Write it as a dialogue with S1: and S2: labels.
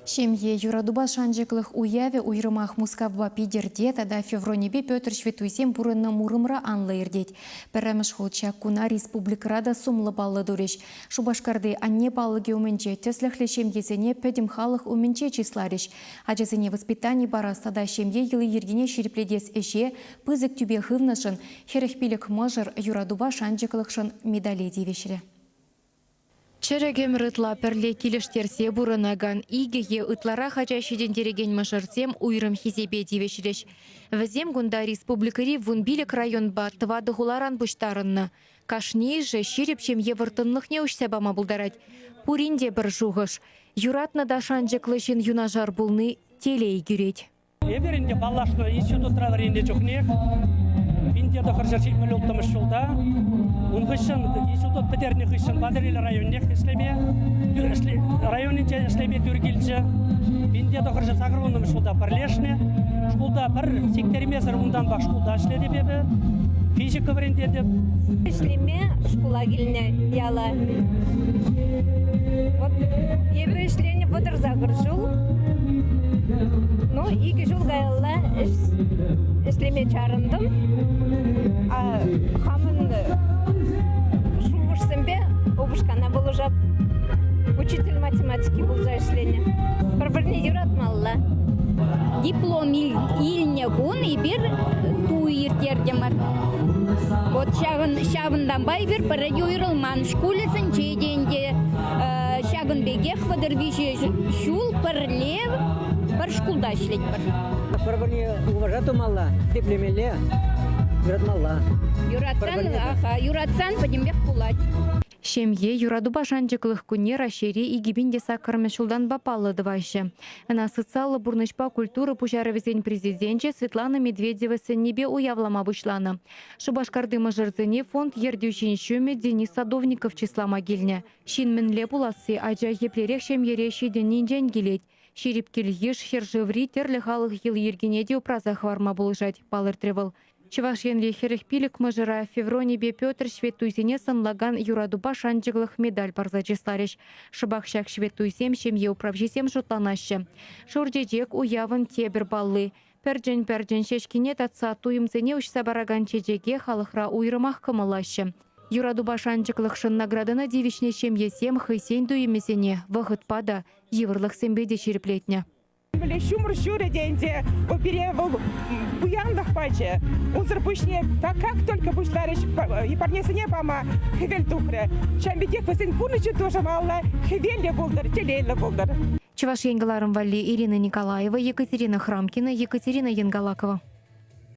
S1: Семье юрадуба шанжеклых уяве уйрымах мускавба пидерде тада февронебе Петр Шветуйсем бурынна мурымра анлы ирдет. Пәрәміш холча куна республикарада сумлы баллы дуреш. Шубашкарды анне баллыге уменче тесліхлі шемьезене пәдім халық уменче числареш. Ачызыне воспитание барастада шемье елы ергене шерепледес эше пызык тюбе хывнышын, херехпилік мыжыр юрадуба шанжеклықшын медали девешірі. Черегем рытла перле килештерсе бурынаган игеге ытлара хача шедендереген мышырсем уйрым хизебе дивешреш. Візем гунда республикари вунбилік районба тывады хуларан бұштарынны. Кашней же шерепчем евыртынлық не ұшсабама бұлдарать. Пуринде бір жуғыш. Юратны да шанжеклышын юнажар бұлны телей гюреть.
S2: Эберинде балашны институтра варенде чухнех. Пиндерді қыржаршик мүліктіміш жолда. Унгышын, институт петерних ышын Бадырил районнех іслеме, районненче іслеме түргілчі. Пиндерді қыржар сағырғынымыш жолда бірлешне. Школда бір сектерімезір ұндан бақ школда ішледі бебі. Физика варенде деп.
S3: Ішлеме школа келіне яла. Вот ебі ішлені бұдыр зағыр жол. Ну, игі жол ғайылла ішлеме чарындым. Хамын шумышсымбе обушкана болужап. Учитель математики был за ішлені. Бір-біріне юратмалла.
S4: Диплом илне кун и бир ту иртердемар. Вот шагындан бай бир пара юйрылман школасын чейденде шагын беге хвадыр више шул парлев пар школда ишлет бар.
S5: Бір-біріне уважатымалла, теплемеле, юратмалла.
S4: Юратсан подембек кулать.
S1: Шемье юрадуба шанжеклых куне рашери и гибинде сакарме шулдан бапалы дывайшы. На социалы бурнышпа культуры пушаровесен президентче Светлана Медведева сеннебе уявлама бушлана. Шубашкарды мажырзыне фонд ердюшин шуме Денис Садовников числа могильня. Шин менле буласы ажа еплерек шемьере шиденин дженгелет. Шерипкел еш хержеври терлі халық ел ергенеде упразах варма булышать, палыр тревел. Чувашенли херехпилік мыжыра февронебе Петр Шветуйсене сынлаган юрадуба шанжеглых медаль барза числареш. Шыбақшак Шветуйсем шемье управжесем жұтланашы. Шурдежек уявын тебір баллы. Пәрджен шешкене татса туйымзене үшса бараган чежеге халықра уйрымақ кымылашы. Юрадуба шанжеглықшын наградына девишне шемьесем хысен дуемесене вағытпада евырлық сембеде шереплетне.
S6: Шумр шуре деньги, оперевал буяндах паче. Он зарпушне, так как только бушлариш и парнесене пама хевель тухре. Шамбедек васен кунычу тоже мало хевель болдар, телейле болдар.
S1: Чуваш Янгеларом Валли Ирина Николаева, Екатерина Храмкина, Екатерина Янгалакова.